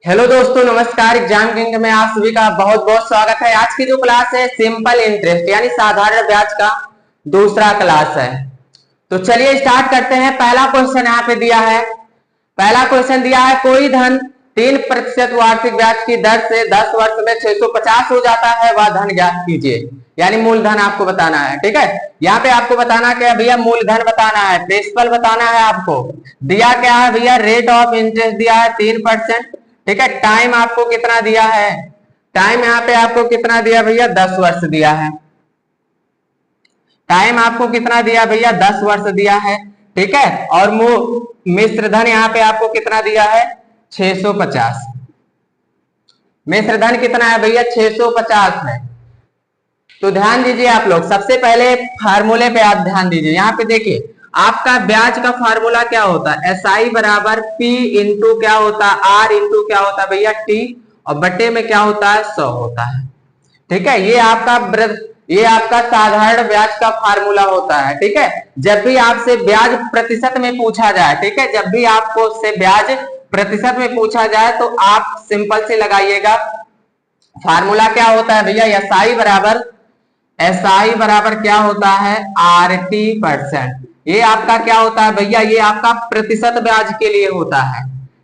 Hello दोस्तों, नमस्कार। Exam king में आप सभी का बहुत बहुत स्वागत है। आज की जो क्लास है सिंपल इंटरेस्ट यानी साधारण ब्याज का दूसरा क्लास है। तो चलिए स्टार्ट करते हैं। पहला क्वेश्चन यहाँ पे दिया है। पहला क्वेश्चन दिया है, कोई धन 3% वार्षिक ब्याज की दर से 10 वर्ष में 650 हो जाता है, वह धन ज्ञात कीजिए। यानी मूलधन आपको बताना है। ठीक है, यहाँ पे आपको बताना क्या है भैया, मूलधन बताना है, प्रिंसिपल बताना है। आपको दिया क्या है भैया, रेट ऑफ इंटरेस्ट दिया है 3%। ठीक है, टाइम आपको कितना दिया है, टाइम यहाँ पे आपको कितना दिया भैया, 10 वर्ष दिया है। टाइम आपको कितना दिया भैया, 10 वर्ष दिया है। ठीक है, और मिश्र धन यहाँ पे आपको कितना दिया है, 650। मिश्र धन कितना है भैया, 650 है। तो ध्यान दीजिए आप लोग, सबसे पहले फार्मूले पे आप ध्यान दीजिए। यहाँ पे देखिए आपका ब्याज का फार्मूला क्या होता है, SI बराबर P इंटू क्या होता है, R इंटू क्या होता है भैया, T, और बटे में क्या होता है, 100 होता है। ठीक है, ये आपका साधारण ब्याज का फार्मूला होता है। ठीक है, जब भी आपसे ब्याज प्रतिशत में पूछा जाए, ठीक है, जब भी आपको से ब्याज प्रतिशत में पूछा जाए तो आप सिंपल से लगाइएगा। फार्मूला क्या होता है भैया, SI बराबर क्या होता है, RT%। ये आपका क्या होता है भैया, ये आपका प्रतिशत ब्याज के लिए होता है।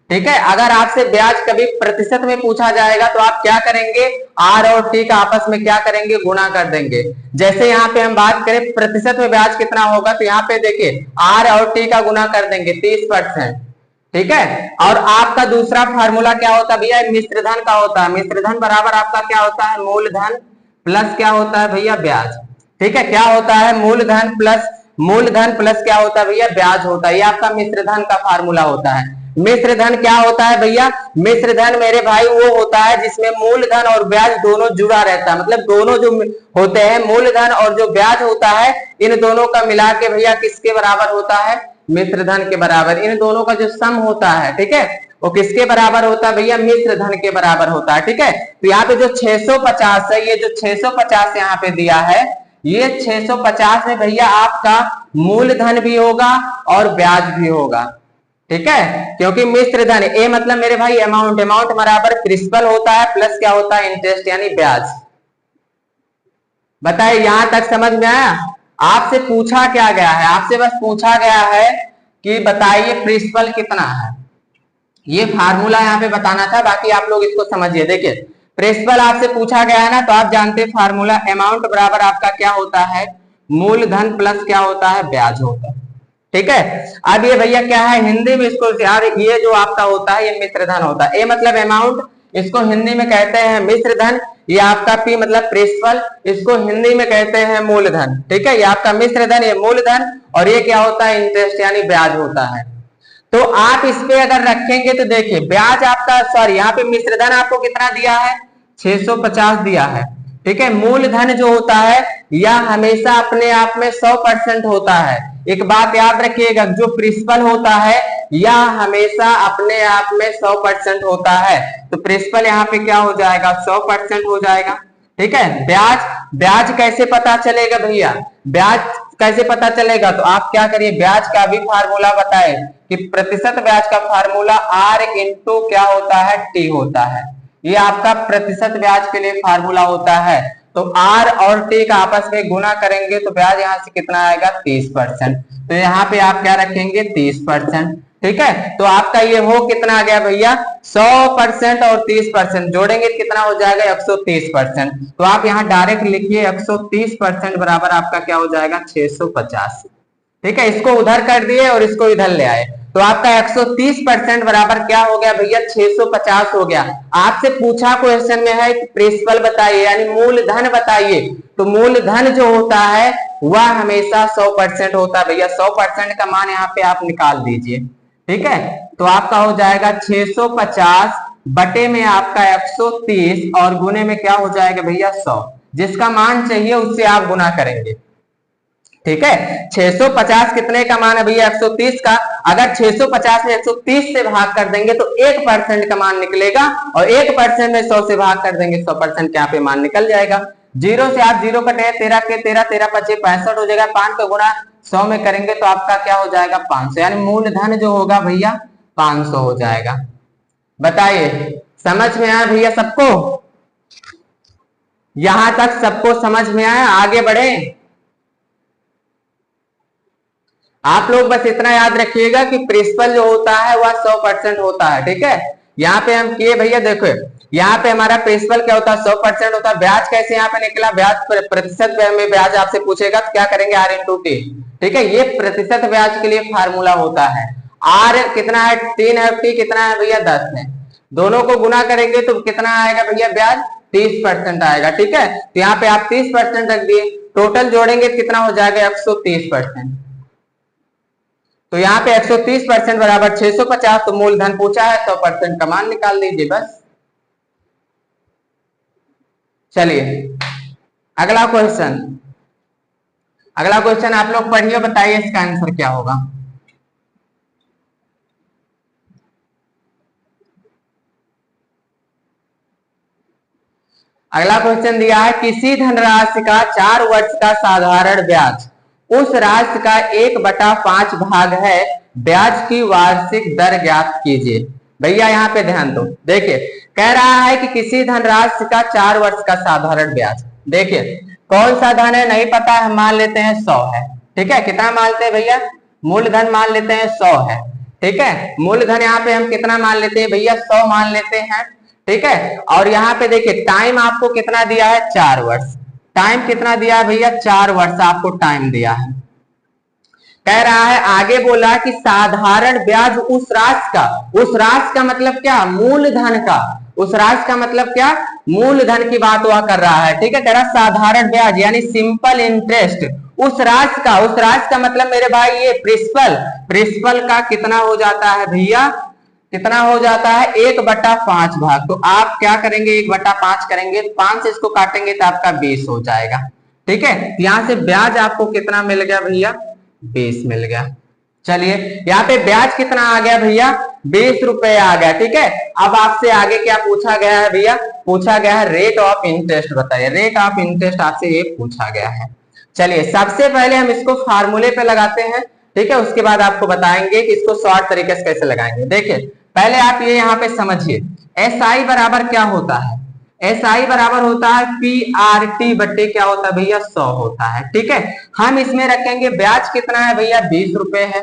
ठीक है, अगर आपसे ब्याज कभी प्रतिशत में पूछा जाएगा तो आप क्या करेंगे, R और T का आपस में क्या करेंगे, गुणा कर देंगे। जैसे यहाँ पे हम बात करें प्रतिशत में ब्याज कितना होगा, तो यहाँ पे देखिए R और T का गुणा कर देंगे 30%। ठीक है, और आपका दूसरा फार्मूला क्या होता है भैया, मिश्र धन का होता है। मिश्र धन बराबर आपका क्या होता है, मूलधन प्लस क्या होता है भैया, ब्याज। ठीक है, क्या होता है, मूलधन प्लस क्या होता है भैया, ब्याज होता है। ये आपका मिश्र धन का फार्मूला होता है। मिश्र धन क्या होता है भैया, मिश्र धन मेरे भाई वो होता है जिसमें मूलधन और ब्याज दोनों जुड़ा रहता है। मतलब दोनों जो होते हैं, मूलधन और जो ब्याज होता है, इन दोनों का मिला के भैया किसके बराबर होता है, मिश्र धन के बराबर। इन दोनों का जो सम होता है, ठीक है, वो किसके बराबर होता है भैया, मिश्र धन के बराबर होता है। ठीक है, तो यहाँ पे जो 650 है, ये जो 650 यहाँ पे दिया है, ये 650 में भैया आपका मूलधन भी होगा और ब्याज भी होगा। ठीक है, क्योंकि मिश्र धन, ए मतलब मेरे भाई अमाउंट बराबर प्रिंसिपल होता है प्लस क्या होता है, इंटरेस्ट यानी ब्याज। बताइए यहां तक समझ में आया। आपसे पूछा क्या गया है, आपसे बस पूछा गया है कि बताइए प्रिंसिपल कितना है। ये फार्मूला यहाँ पे बताना था, बाकी आप लोग इसको समझिए। देखिए प्रिंसिपल आपसे पूछा गया है ना, तो आप जानते हैं फार्मूला अमाउंट बराबर आपका क्या होता है, मूलधन प्लस क्या होता है, ब्याज होता है। ठीक है, अब ये भैया क्या है, हिंदी में इसको यार, ये जो आपका होता है ये मिश्र धन होता है। ए मतलब अमाउंट, इसको हिंदी में कहते हैं मिश्र धन। ये आपका पी मतलब प्रिंसिपल, इसको हिंदी में कहते हैं मूलधन। ठीक है, ये आपका मिश्र धन, ये मूलधन, और ये क्या होता है, इंटरेस्ट यानी ब्याज होता है। तो आप इस पे अगर रखेंगे तो देखिए ब्याज आपका, सॉरी यहाँ पे मिश्र धन आपको कितना दिया है, 650 दिया है। ठीक है, मूलधन जो होता है यह हमेशा अपने आप में 100% होता है। एक बात याद रखिएगा, जो प्रिंसिपल होता है यह हमेशा अपने आप में 100% होता है। तो प्रिंसिपल यहाँ पे क्या हो जाएगा, 100% हो जाएगा। ठीक है, ब्याज कैसे पता चलेगा भैया, ब्याज कैसे पता चलेगा, तो आप क्या करिए, ब्याज का भी फार्मूला बताए कि प्रतिशत ब्याज का फार्मूला R इंटू क्या होता है, T होता है। ये आपका प्रतिशत ब्याज के लिए फार्मूला होता है। तो R और T का आपस में गुना करेंगे तो ब्याज यहाँ से कितना आएगा, 30%। तो यहाँ पे आप क्या रखेंगे, 30%। ठीक है, तो आपका ये हो कितना आ गया भैया, 100% और 30% जोड़ेंगे कितना हो जाएगा, 130%। तो आप यहाँ डायरेक्ट लिखिए 130% बराबर आपका क्या हो जाएगा, 650। ठीक है, इसको उधर कर दिए और इसको इधर ले आए, तो आपका 130% बराबर क्या हो गया भैया, 650 हो गया। आपसे पूछा क्वेश्चन में है कि प्रिंसिपल बताइए यानी मूलधन बताइए, तो मूलधन जो होता है वह हमेशा 100% होता है भैया। 100% का मान यहाँ पे आप निकाल दीजिए। ठीक है, तो आपका हो जाएगा 650 बटे में आपका 130 और गुने में क्या हो जाएगा भैया, 100। जिसका मान चाहिए उससे आप गुना करेंगे। ठीक है, 650 कितने का मान है भैया, 130 का। अगर 650 में 130 से भाग कर देंगे तो 1% का मान निकलेगा, और 1% में 100 से भाग कर देंगे 100% यहाँ पे मान निकल जाएगा। जीरो से आप जीरो कटे, 13 के 13, 13 पचे 65 हो जाएगा। 5 का गुणा 100 में करेंगे तो आपका क्या हो जाएगा, 500। यानी मूलधन जो होगा भैया 500 हो जाएगा। बताइए समझ में आया भैया सबको? यहां तक सबको समझ में आया? आगे बढ़े। आप लोग बस इतना याद रखिएगा कि प्रिंसिपल जो होता है वह 100% होता है, ठीक है। यहाँ पे हम किए भैया, देखो यहाँ पे हमारा प्रिंसिपल क्या होता है, 100% होता है। ब्याज कैसे यहाँ पे निकला, ब्याज प्रतिशत में ब्याज आपसे पूछेगा तो क्या करेंगे, R इंटू टी, ठीक है। ये प्रतिशत ब्याज के लिए फार्मूला होता है। R कितना है 3 है, टी कितना है भैया 10 है। दोनों को गुना करेंगे तो कितना आएगा भैया, ब्याज 30% आएगा, ठीक है। तो यहाँ पे आप 30% रख दिए, टोटल जोड़ेंगे कितना हो जाएगा 130%। तो यहाँ पे 130% बराबर 650। तो मूलधन पूछा है, 100% का मान निकाल लीजिए बस। चलिए अगला क्वेश्चन, अगला क्वेश्चन आप लोग पढ़िए, बताइए इसका आंसर क्या होगा। अगला क्वेश्चन दिया है, किसी धनराशि का 4 वर्ष का साधारण ब्याज उस राशि का 1/5 भाग है, ब्याज की वार्षिक दर ज्ञात कीजिए। भैया यहाँ पे ध्यान दो, देखिए कह रहा है कि किसी धनराशि का 4 वर्ष का साधारण ब्याज। देखिए कौन सा धन है नहीं पता है, हम मान लेते हैं 100 है, ठीक है। कितना मानते हैं भैया, मूलधन मान लेते हैं 100 है, ठीक है। मूलधन यहाँ पे हम कितना मान लेते हैं भैया, 100 मान लेते हैं, ठीक है। और यहाँ पे देखिए टाइम आपको कितना दिया है, 4 वर्ष। टाइम कितना दिया है भैया, 4 वर्ष आपको टाइम दिया है। कह रहा है आगे बोला कि साधारण ब्याज उस राशि का मतलब क्या, मूलधन का। उस राशि का मतलब क्या, मूलधन की बात हुआ कर रहा है, ठीक है। कह रहा साधारण ब्याज यानी सिंपल इंटरेस्ट उस राशि का मतलब मेरे भाई ये प्रिंसिपल का कितना हो जाता है भैया, कितना हो जाता है 1/5 भाग। तो आप क्या करेंगे, 1/5 करेंगे, 5 से इसको काटेंगे तो आपका 20 हो जाएगा, ठीक है। यहां से ब्याज आपको कितना मिल गया भैया, 20 मिल गया। चलिए यहाँ पे ब्याज कितना आ गया भैया, 20 रुपए आ गया, ठीक है। अब आपसे आगे क्या पूछा गया है भैया, पूछा गया है रेट ऑफ इंटरेस्ट, बताइए रेट ऑफ इंटरेस्ट आपसे ये पूछा गया है। चलिए सबसे पहले हम इसको फार्मूले पे लगाते हैं, ठीक है। उसके बाद आपको बताएंगे कि इसको शॉर्ट तरीके से कैसे लगाएंगे। देखिए पहले आप ये यहाँ पे समझिए, SI बराबर क्या होता है, SI बराबर होता है PRT बट्टे क्या होता है भैया, 100 होता है, ठीक है। हम इसमें रखेंगे ब्याज कितना है भैया, 20 रुपए है।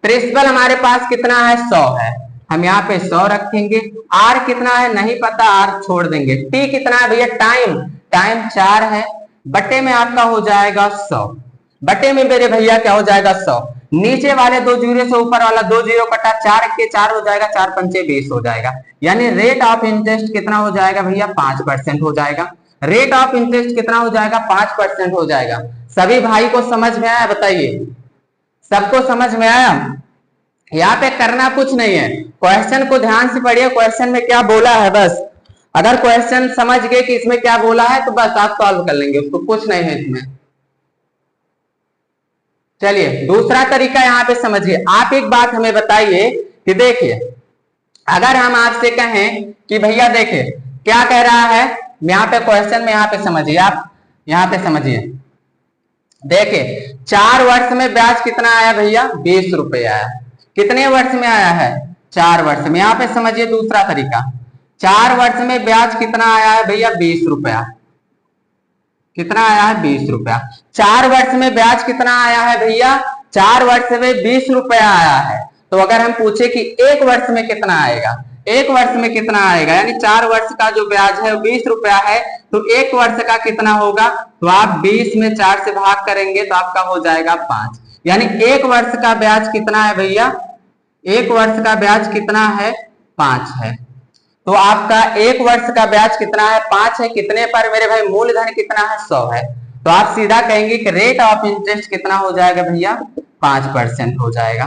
प्रिंसिपल हमारे पास कितना है, 100 है, हम यहाँ पे 100 रखेंगे। R कितना है नहीं पता, R छोड़ देंगे। T कितना है भैया, टाइम 4 है, बट्टे में आपका हो जाएगा 100, बटे में मेरे भैया क्या हो जाएगा 100। नीचे वाले 2 जीरो से ऊपर वाला 2 जीरो कटा 4 के 4 हो जाएगा, 4 पंचे 20 हो जाएगा। यानी रेट ऑफ इंटरेस्ट कितना हो जाएगा भैया, 5% हो जाएगा। रेट ऑफ इंटरेस्ट कितना हो जाएगा, 5% हो जाएगा। सभी भाई को समझ में आया, बताइए सबको समझ में आया। यहाँ पे करना कुछ नहीं है, क्वेश्चन को ध्यान से पढ़िए, क्वेश्चन में क्या बोला है बस। अगर क्वेश्चन समझ गए कि इसमें क्या बोला है तो बस आप सॉल्व कर लेंगे उसको, कुछ नहीं है इसमें। चलिए दूसरा तरीका यहाँ पे समझिए। आप एक बात हमें बताइए कि देखिए अगर हम आपसे कहें कि भैया देखिए क्या कह रहा है, यहाँ पे क्वेश्चन में यहाँ पे समझिए, आप यहाँ पे समझिए। देखिए 4 वर्ष में ब्याज कितना आया भैया, 20 रुपए आया। कितने वर्ष में आया है, 4 वर्ष में। यहाँ पे समझिए दूसरा तरीका, 4 वर्ष में ब्याज कितना आया है भैया, 20 रुपया। कितना आया है, 20 रुपया। 4 वर्ष में ब्याज कितना आया है भैया, 4 वर्ष में 20 रुपया आया है। तो अगर हम पूछे कि 1 वर्ष में कितना आएगा, 1 वर्ष में कितना आएगा, यानी 4 वर्ष का जो ब्याज है 20 रुपया है, तो 1 वर्ष का कितना होगा, तो आप 20 में 4 से भाग करेंगे तो आपका हो जाएगा 5। यानी 1 वर्ष का ब्याज कितना है भैया, 1 वर्ष का ब्याज कितना है, 5 है। तो आपका 1 वर्ष का ब्याज कितना है, 5 है। कितने पर मेरे भाई, मूलधन कितना है, 100 है। तो आप सीधा कहेंगे कि रेट ऑफ इंटरेस्ट कितना हो जाएगा भैया, 5% हो जाएगा,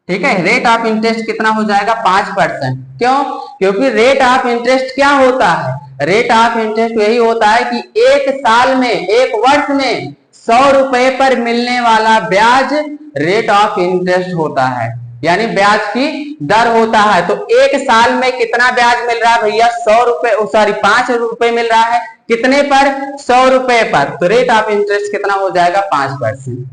ठीक है। रेट ऑफ इंटरेस्ट कितना हो जाएगा, 5%। क्यों, क्योंकि रेट ऑफ इंटरेस्ट क्या होता है, रेट ऑफ इंटरेस्ट यही होता है कि 1 साल में, 1 वर्ष में 100 रुपए पर मिलने वाला ब्याज रेट ऑफ इंटरेस्ट होता है, यानी ब्याज की दर होता है। तो 1 साल में कितना ब्याज मिल रहा है भैया, 100 रुपए, सॉरी 5 रुपए मिल रहा है। कितने पर, 100 रुपए पर। तो रेट ऑफ इंटरेस्ट कितना हो जाएगा, 5%,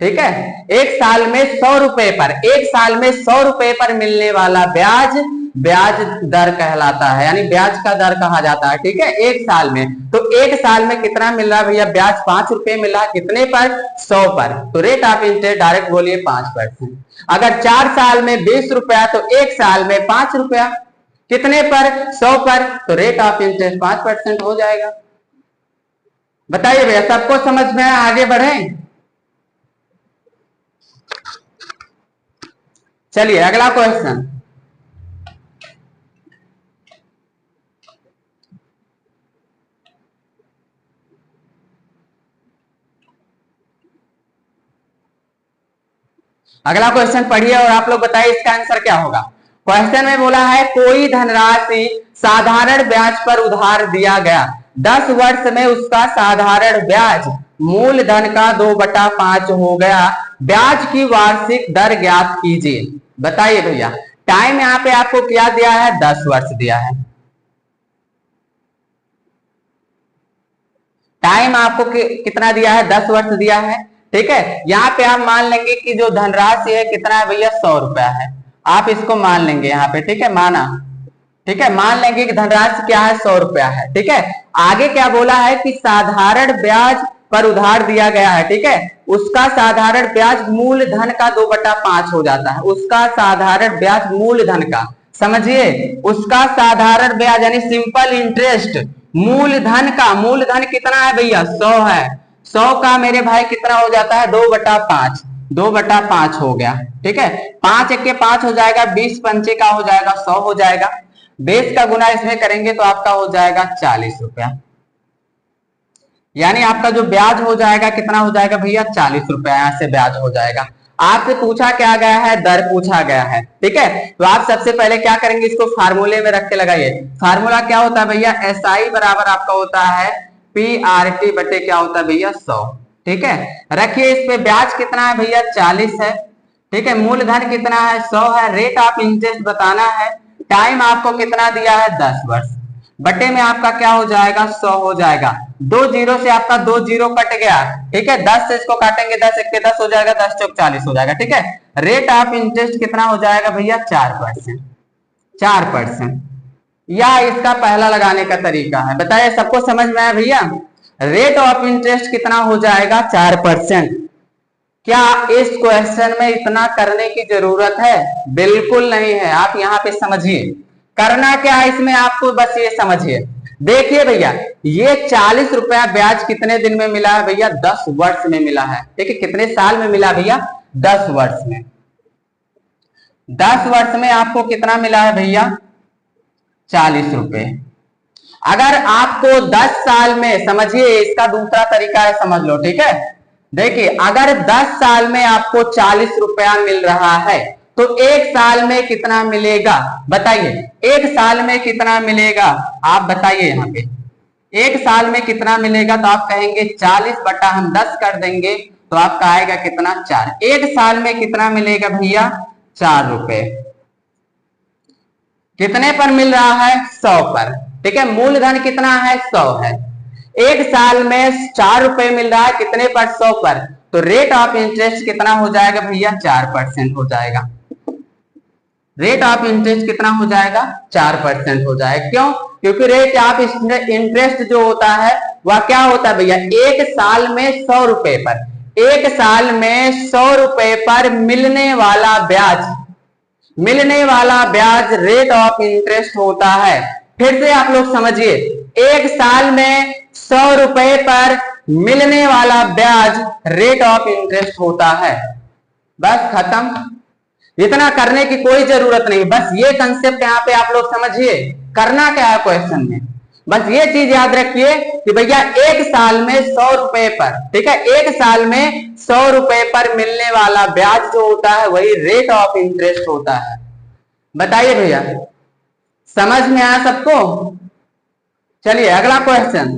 ठीक है। 1 साल में 100 रुपए पर, 1 साल में 100 रुपए पर मिलने वाला ब्याज ब्याज दर कहलाता है, यानी ब्याज का दर कहा जाता है। ठीक है, एक साल में, तो एक साल में कितना मिल रहा है भैया? ब्याज 5 रुपए मिल रहा है, कितने पर? 100 पर। तो रेट ऑफ इंटरेस्ट डायरेक्ट बोलिए 5%। अगर 4 साल में 20 रुपया, तो एक साल में 5 रुपया, कितने पर? 100 पर। तो रेट ऑफ इंटरेस्ट 5% हो जाएगा। बताइए भैया, सबको समझ में आया? आगे बढ़े, चलिए अगला क्वेश्चन। अगला क्वेश्चन पढ़िए और आप लोग बताइए इसका आंसर क्या होगा। क्वेश्चन में बोला है कोई धनराशि साधारण ब्याज पर उधार दिया गया, 10 वर्ष में उसका साधारण ब्याज मूलधन का 2/5 हो गया, ब्याज की वार्षिक दर ज्ञात कीजिए। बताइए भैया, टाइम यहाँ पे आपको क्या दिया है? 10 वर्ष दिया है। टाइम आपको कितना दिया है? 10 वर्ष दिया है। ठीक है, यहाँ पे आप मान लेंगे कि जो धनराशि है कितना है भैया? 100 रुपया है। आप इसको मान लेंगे यहाँ पे। ठीक है, माना। ठीक है, मान लेंगे कि धनराशि क्या है? 100 रुपया है। ठीक है, आगे क्या बोला है कि साधारण ब्याज पर उधार दिया गया है। ठीक है, उसका साधारण ब्याज मूलधन का 2/5 हो जाता है। उसका साधारण ब्याज मूलधन का, समझिए, उसका साधारण ब्याज यानी सिंपल इंटरेस्ट मूलधन का, मूलधन कितना है भैया? 100 है। 100 का मेरे भाई कितना हो जाता है? 2/5, 2/5 हो गया। ठीक है, 5 1 के 5 हो जाएगा, 20 पंचे का हो जाएगा 100 हो जाएगा, 20 का गुना इसमें करेंगे तो आपका हो जाएगा 40 रुपया। यानी आपका जो ब्याज हो जाएगा कितना हो जाएगा भैया? 40 रुपया यहां से ब्याज हो जाएगा। आपसे पूछा क्या गया है? दर पूछा गया है। ठीक है, तो आप सबसे पहले क्या करेंगे? इसको फार्मूले में रख के लगाइए। फार्मूला क्या होता है भैया? SI बराबर आपका होता है PRT बटे क्या होता है भैया? 100। ठीक है, रखिए। इस पे ब्याज कितना है भैया? 40 है। ठीक है, मूलधन कितना है? 100 है। रेट ऑफ इंटरेस्ट बताना है। टाइम आपको कितना दिया है? 10 वर्ष। बटे में आपका क्या हो जाएगा? 100 हो जाएगा। 2 जीरो से आपका 2 जीरो कट गया। ठीक है, 10 से इसको काटेंगे, 10 1 के 10 हो जाएगा, 10 चौक 40 हो जाएगा। ठीक है, रेट ऑफ इंटरेस्ट कितना हो जाएगा भैया? 4%। 4%, या इसका पहला लगाने का तरीका है। बताइए, सबको समझ में आया भैया? रेट ऑफ इंटरेस्ट कितना हो जाएगा? 4%। क्या इस क्वेश्चन में इतना करने की जरूरत है? बिल्कुल नहीं है। आप यहाँ पे समझिए, करना क्या है इसमें, आपको बस ये समझिए। देखिए भैया, ये 40 रुपया ब्याज कितने दिन में मिला है भैया? 10 वर्ष में मिला है। ठीक है, कितने साल में मिला भैया? 10 वर्ष में। 10 वर्ष में आपको कितना मिला है भैया? 40 रुपए। अगर आपको 10 साल में, समझिए इसका दूसरा तरीका है, समझ लो। ठीक है, देखिए, अगर 10 साल में आपको 40 रुपया मिल रहा है तो एक साल में कितना मिलेगा? बताइए, एक साल में कितना मिलेगा? आप बताइए यहाँ पे, एक साल में कितना मिलेगा? तो आप कहेंगे 40 बटा हम 10 कर देंगे तो आपका आएगा कितना? 4। एक साल में कितना मिलेगा भैया? 4 रुपए। कितने पर मिल रहा है? 100 पर। ठीक है, मूलधन कितना है? 100 है। एक साल में 4 रुपए मिल रहा है, कितने पर? 100 पर। तो रेट ऑफ इंटरेस्ट कितना हो जाएगा भैया? 4% हो जाएगा। रेट ऑफ इंटरेस्ट कितना हो जाएगा? 4% हो जाएगा। क्यों? क्योंकि रेट ऑफ इंटरेस्ट जो होता है वह क्या होता है भैया? एक साल में 100 रुपए पर, एक साल में 100 रुपए पर मिलने वाला ब्याज, मिलने वाला ब्याज रेट ऑफ इंटरेस्ट होता है। फिर से आप लोग समझिए, एक साल में 100 रुपए पर मिलने वाला ब्याज रेट ऑफ इंटरेस्ट होता है। बस खत्म। इतना करने की कोई जरूरत नहीं, बस ये कंसेप्ट यहाँ पे आप लोग समझिए। करना क्या है क्वेश्चन में, बस ये चीज याद रखिए कि भैया एक साल में 100 रुपए पर, ठीक है, एक साल में 100 रुपए पर मिलने वाला ब्याज जो होता है वही रेट ऑफ इंटरेस्ट होता है। बताइए भैया, समझ में आया सबको? चलिए अगला क्वेश्चन,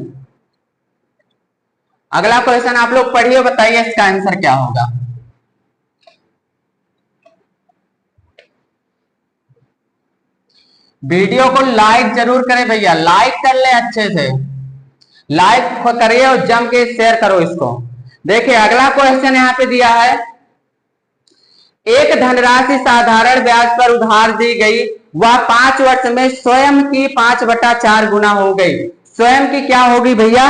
अगला क्वेश्चन आप लोग पढ़िए, बताइए इसका आंसर क्या होगा। वीडियो को लाइक जरूर करें भैया, लाइक कर ले अच्छे से, लाइक करिए और जम के शेयर करो इसको। देखिए अगला क्वेश्चन यहाँ पे दिया है, एक धनराशि साधारण ब्याज पर उधार दी गई, वह 5 वर्ष में स्वयं की 5/4 गुना हो गई। स्वयं की क्या होगी भैया?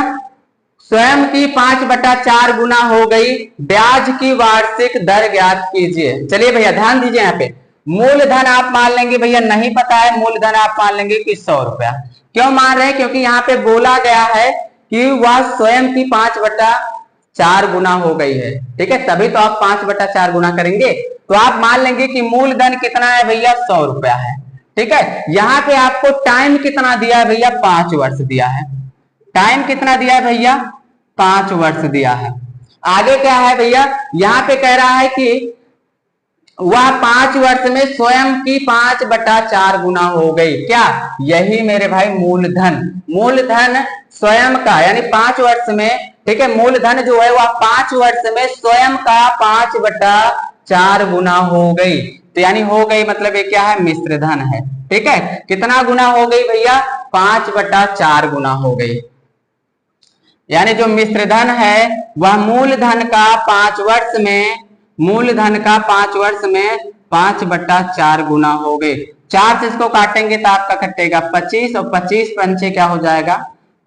स्वयं की 5/4 गुना हो गई। ब्याज की वार्षिक दर ज्ञात कीजिए। चलिए भैया ध्यान दीजिए, यहाँ पे मूलधन आप मान लेंगे भैया, नहीं पता है मूलधन आप मान लेंगे कि 100 रुपया। क्यों मान रहे हैं? क्योंकि यहाँ पे बोला गया है कि वह स्वयं की 5/4 गुना हो गई है, ठीक है, तभी तो आप 5/4 गुना करेंगे। तो आप मान लेंगे कि मूलधन कितना है भैया? 100 रुपया है, ठीक है। यहाँ पे आपको टाइम कितना दिया है भैया? 5 वर्ष दिया है। टाइम कितना दिया है भैया? 5 वर्ष दिया है। आगे क्या है भैया? यहाँ पे कह रहा है कि वह 5 वर्ष में स्वयं की 5/4 गुना हो गई। क्या? यही मेरे भाई मूलधन। मूलधन स्वयं का यानी 5 वर्ष में, ठीक है, मूलधन जो है वह 5 वर्ष में स्वयं का 5/4 गुना हो गई। तो यानी हो गई मतलब ये क्या है? मिश्र धन है, ठीक है। कितना गुना हो गई भैया? 5/4 गुना हो गई। यानी जो मिश्र धन है वह मूलधन का 5 वर्ष में, मूलधन का 5 वर्ष में 5/4 गुना हो गए। 4 से इसको काटेंगे तो आपका कटेगा 25 और 25 पंचे क्या हो जाएगा?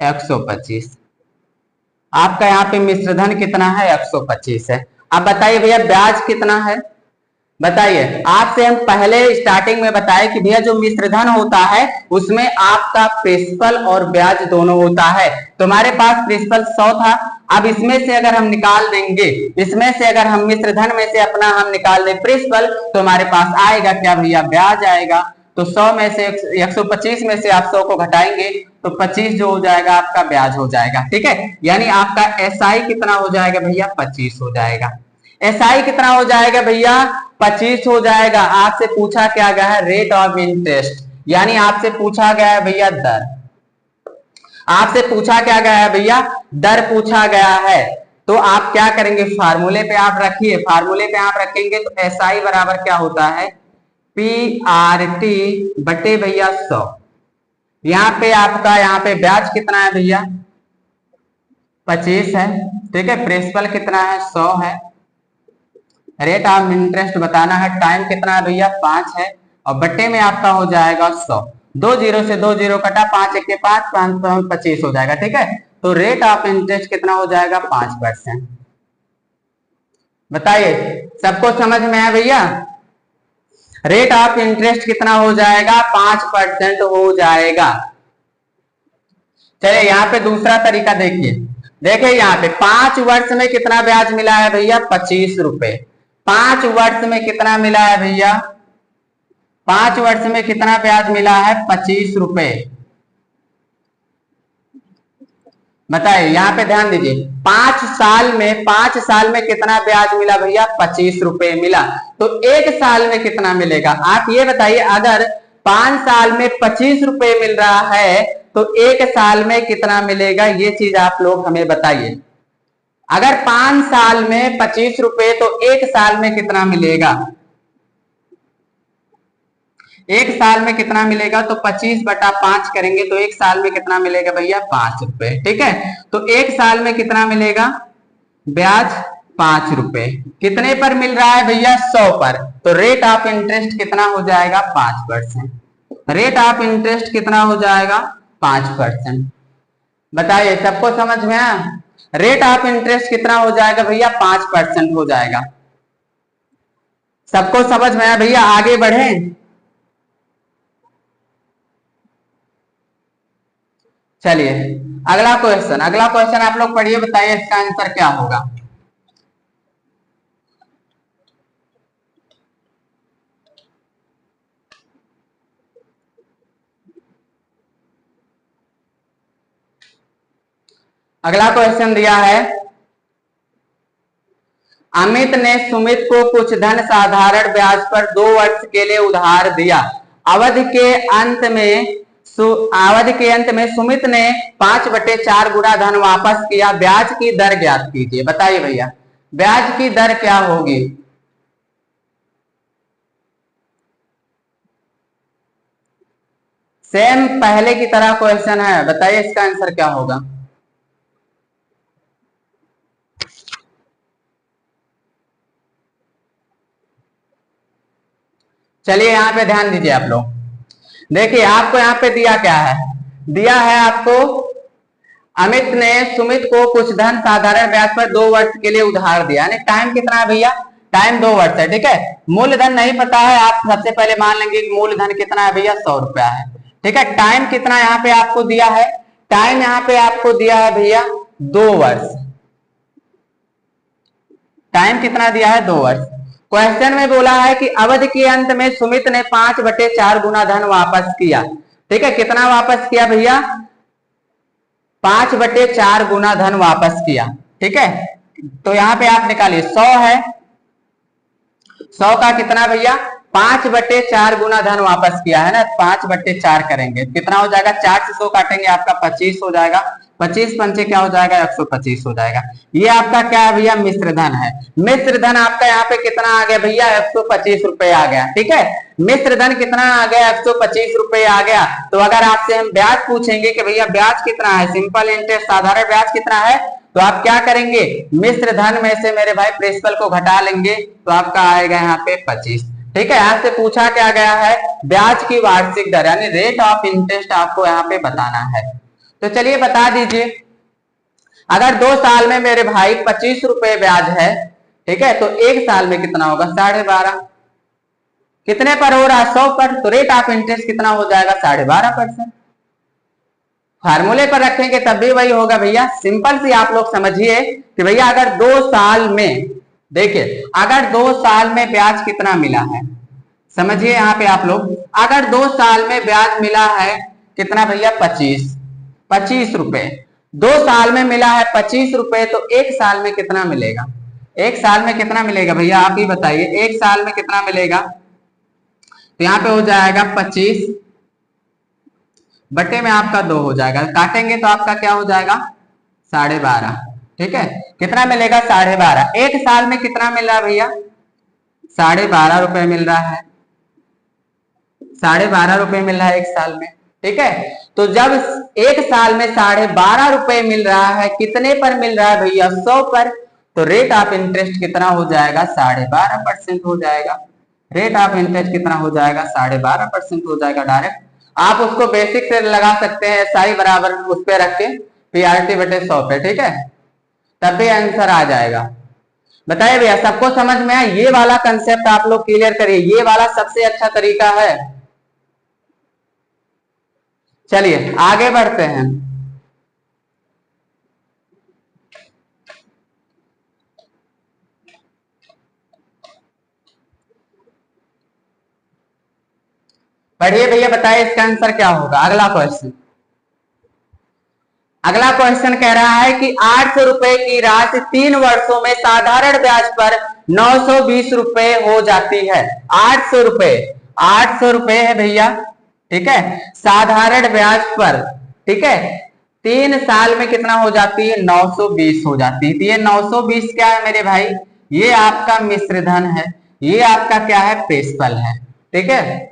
125। आपका यहाँ पे मिश्र धन कितना है? 125 है। अब बताइए भैया ब्याज कितना है? बताइए। आपसे हम पहले स्टार्टिंग में बताए कि भैया जो मिश्रधन होता है उसमें आपका प्रिंसिपल और ब्याज दोनों होता है। तो हमारे पास प्रिंसिपल 100 था। अब इसमें से अगर हम निकाल देंगे, इसमें से अगर हम मिश्रधन में से अपना हम निकाल दें प्रिंसिपल, तो हमारे पास आएगा क्या भैया? ब्याज आएगा। तो 100 में से 125 में से आप 100 को घटाएंगे तो 25 जो हो जाएगा आपका ब्याज हो जाएगा, ठीक है। यानी आपका एसआई कितना हो जाएगा भैया? 25 हो जाएगा। एसआई कितना हो जाएगा भैया? 25 हो जाएगा। आपसे पूछा क्या गया है? रेट ऑफ इंटरेस्ट, यानी आपसे पूछा गया है भैया दर। आपसे पूछा क्या गया है भैया? दर पूछा गया है। तो आप क्या करेंगे? फार्मूले पे आप रखिए। फार्मूले पे आप रखेंगे तो एसआई बराबर क्या होता है? PRT बटे भैया 100। यहाँ पे आपका यहाँ पे ब्याज कितना है भैया? 25 है, ठीक है। प्रिंसिपल कितना है? 100 है। रेट ऑफ इंटरेस्ट बताना है। टाइम कितना है भैया? 5 है। और बट्टे में आपका हो जाएगा 100। 2 जीरो से 2 जीरो कटा, 5 1 के 5, 5 25 हो जाएगा, ठीक है। तो रेट ऑफ इंटरेस्ट कितना हो जाएगा? 5%। बताइए सबको समझ में आया भैया? रेट ऑफ इंटरेस्ट कितना हो जाएगा? 5% हो जाएगा। चलिए यहाँ पे दूसरा तरीका देखिए। देखिए यहाँ पे 5 वर्ष में कितना ब्याज मिला है भैया? 25 रुपए। 5 वर्ष में कितना मिला है भैया? 5 वर्ष में कितना ब्याज मिला है? 25 रुपए। बताइए यहाँ पे ध्यान दीजिए। 5 साल में कितना ब्याज मिला भैया? 25 रुपए मिला। तो 1 साल में कितना मिलेगा? आप ये बताइए, अगर 5 साल में 25 रुपए मिल रहा है तो 1 साल में कितना मिलेगा? ये चीज आप लोग हमें बताइए। अगर 5 साल में 25 रुपए तो 1 साल में कितना मिलेगा? 1 साल में कितना मिलेगा? तो 25/5 करेंगे तो 1 साल में कितना मिलेगा भैया? 5 रुपए, ठीक है। तो 1 साल में कितना मिलेगा? ब्याज 5 रुपए। कितने पर मिल रहा है भैया? 100 पर। तो रेट ऑफ इंटरेस्ट कितना हो जाएगा? 5%। रेट ऑफ इंटरेस्ट कितना हो जाएगा? 5%। बताइए सबको समझ में आया? रेट ऑफ इंटरेस्ट कितना हो जाएगा भैया? 5% हो जाएगा। सबको समझ में आया भैया? आगे बढ़े। चलिए अगला क्वेश्चन, अगला क्वेश्चन आप लोग पढ़िए, बताइए इसका आंसर क्या होगा। अगला क्वेश्चन दिया है, अमित ने सुमित को कुछ धन साधारण ब्याज पर 2 वर्ष के लिए उधार दिया। अवधि के अंत में सुमित ने 5/4 गुना धन वापस किया। ब्याज की दर ज्ञात कीजिए। बताइए भैया ब्याज की दर क्या होगी? सेम पहले की तरह क्वेश्चन है, बताइए इसका आंसर क्या होगा। चलिए यहाँ पे ध्यान दीजिए आप लोग, देखिए आपको यहाँ पे दिया क्या है, दिया है आपको अमित ने सुमित को कुछ धन साधारण ब्याज पर 2 वर्ष के लिए उधार दिया, यानी टाइम कितना है भैया, टाइम 2 वर्ष है। ठीक है, मूलधन नहीं पता है, आप सबसे पहले मान लेंगे कि मूलधन कितना है भैया 100 रुपया है। ठीक है, टाइम कितना यहाँ पे आपको दिया है, टाइम यहाँ पे आपको दिया है भैया 2 वर्ष, टाइम कितना दिया है 2 वर्ष। क्वेश्चन में बोला है कि अवधि के अंत में सुमित ने 5/4 गुना धन वापस किया। ठीक है, कितना वापस किया भैया, 5/4 गुना धन वापस किया। ठीक है, तो यहां पे आप निकालिए 100 है, 100 का कितना भैया 5/4 गुना धन वापस किया है ना, 5/4 करेंगे कितना हो जाएगा, 4 से 100 काटेंगे आपका 25 हो जाएगा, 25 पंचे क्या हो जाएगा 125 हो जाएगा। ये आपका क्या है भैया मिश्र धन है। मिश्र धन आपका यहाँ पे कितना आ गया भैया 125 रुपए आ गया। ठीक है, मिश्र धन कितना आ गया 125 रुपए आ गया। तो अगर आपसे हम ब्याज पूछेंगे कि भैया ब्याज कितना है, सिंपल इंटरेस्ट साधारण ब्याज कितना है, तो आप क्या करेंगे, मिश्र धन में से मेरे भाई प्रिंसिपल को घटा लेंगे, तो आपका आएगा यहाँ पे 25। ठीक है, यहाँ से पूछा क्या गया है, ब्याज की वार्षिक दर यानी रेट ऑफ इंटरेस्ट आपको यहाँ पे बताना है। तो चलिए बता दीजिए, अगर 2 साल में मेरे भाई 25 रुपए ब्याज है, ठीक है, तो 1 साल में कितना होगा 12.5, कितने पर हो रहा है 100 पर, तो रेट ऑफ इंटरेस्ट कितना हो जाएगा 12.5%। फार्मूले पर रखेंगे तब भी वही होगा भैया। सिंपल सी आप लोग समझिए कि भैया अगर 2 साल में, देखिए अगर 2 साल में ब्याज कितना मिला है, समझिए यहाँ पे आप लोग, अगर 2 साल में ब्याज मिला है कितना भैया 25 रुपए, 2 साल में मिला है 25 रुपए, तो 1 साल में कितना मिलेगा, 1 साल में कितना मिलेगा भैया आप ही बताइए, 1 साल में कितना मिलेगा, तो यहाँ पे हो जाएगा 25 बटे में आपका 2 हो जाएगा, काटेंगे तो आपका क्या हो जाएगा 12.5। ठीक है, कितना मिलेगा 12.5, 1 साल में कितना मिल रहा है भैया 12.5 रुपए मिल रहा है, 12.5 रुपए मिल रहा है 1 साल में। ठीक है, तो जब 1 साल में 12.5 रुपए मिल रहा है, कितने पर मिल रहा है भैया 100 पर, तो रेट ऑफ इंटरेस्ट कितना हो जाएगा 12.5% हो जाएगा, रेट ऑफ इंटरेस्ट कितना हो जाएगा 12.5% हो जाएगा। डायरेक्ट आप उसको बेसिक से लगा सकते हैं, SI बराबर उस पे रख के PRT बटे 100 पे। ठीक है, तब भी आंसर आ जाएगा। बताइए भैया सबको समझ में आया, ये वाला कंसेप्ट आप लोग क्लियर करिए, ये वाला सबसे अच्छा तरीका है। चलिए आगे बढ़ते हैं। पढ़िए भैया, बताइए इसका आंसर क्या होगा। अगला क्वेश्चन, अगला क्वेश्चन कह रहा है कि 800 रुपए की राशि 3 वर्षों में साधारण ब्याज पर 920 रुपए हो जाती है। 800 रुपए, 800 रुपए है भैया, ठीक है, साधारण ब्याज पर। ठीक है, 3 साल में कितना हो जाती है 920 हो जाती है। तो ये 920 क्या है मेरे भाई, ये आपका मिश्र धन है, ये आपका क्या है प्रिंसिपल है। ठीक है,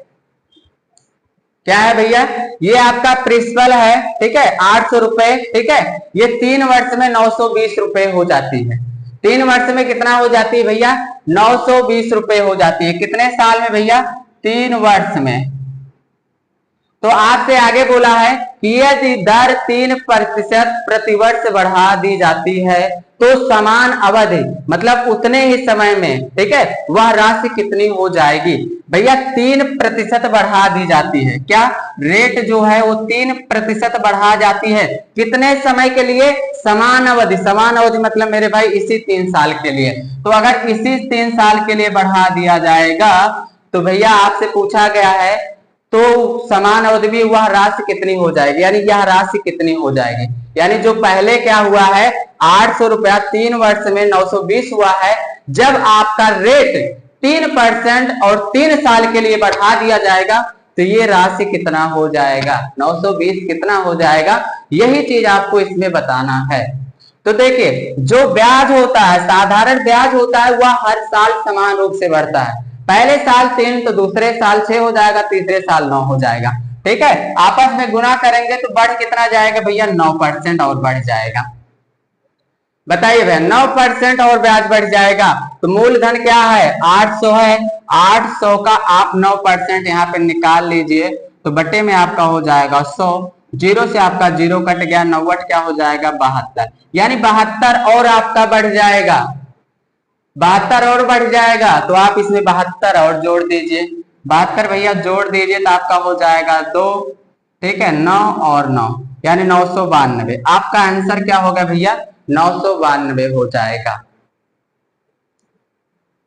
क्या है भैया, ये आपका प्रिंसिपल है। ठीक है, 800 रुपए। ठीक है, ये 3 वर्ष में 920 रुपए हो जाती है। 3 वर्ष में कितना हो जाती है भैया 920 रुपए हो जाती है। कितने साल में भैया 3 वर्ष में। तो आपसे आगे बोला है कि यदि दर 3% प्रतिवर्ष बढ़ा दी जाती है तो समान अवधि मतलब उतने ही समय में, ठीक है, वह राशि कितनी हो जाएगी। भैया 3% बढ़ा दी जाती है, क्या रेट जो है वो 3% बढ़ा जाती है, कितने समय के लिए, समान अवधि। समान अवधि मतलब मेरे भाई इसी 3 साल के लिए। तो अगर इसी 3 साल के लिए बढ़ा दिया जाएगा तो भैया आपसे पूछा गया है तो समान अवधि भी वह राशि कितनी हो जाएगी, यानी यह राशि कितनी हो जाएगी। यानी जो पहले क्या हुआ है 800 रुपया 3 वर्ष में 920 हुआ है, जब आपका रेट 3% और 3 साल के लिए बढ़ा दिया जाएगा तो ये राशि कितना हो जाएगा 920 कितना हो जाएगा, यही चीज आपको इसमें बताना है। तो देखिए जो ब्याज होता है, साधारण ब्याज होता है, वह हर साल समान रूप से बढ़ता है। पहले साल 3 तो दूसरे साल 6 हो जाएगा, तीसरे साल 9 हो जाएगा। ठीक है, आपस में गुना करेंगे तो बढ़ कितना जाएगा भैया 9% और बढ़ जाएगा। बताइए भैया 9% और ब्याज बढ़ जाएगा तो मूलधन क्या है 800 है। 800 का आप 9% यहाँ पे निकाल लीजिए तो बटे में आपका हो जाएगा 100। जीरो से आपका जीरो कट गया, 90 क्या हो जाएगा 72, यानी 72 और आपका बढ़ जाएगा। 72 और बढ़ जाएगा तो आप इसमें 72 और जोड़ दीजिए। 72 भैया जोड़ दीजिए तो आपका हो जाएगा 2, ठीक है 9 और 9 यानी 992। आपका आंसर क्या होगा भैया 992 हो जाएगा।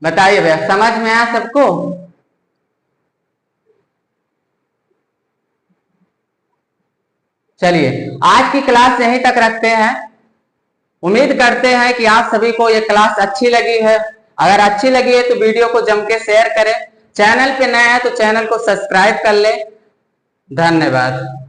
बताइए भैया समझ में आया सबको। चलिए आज की क्लास यहीं तक रखते हैं। उम्मीद करते हैं कि आप सभी को ये क्लास अच्छी लगी है। अगर अच्छी लगी है तो वीडियो को जम के शेयर करें। चैनल पे नए हैं तो चैनल को सब्सक्राइब कर ले। धन्यवाद।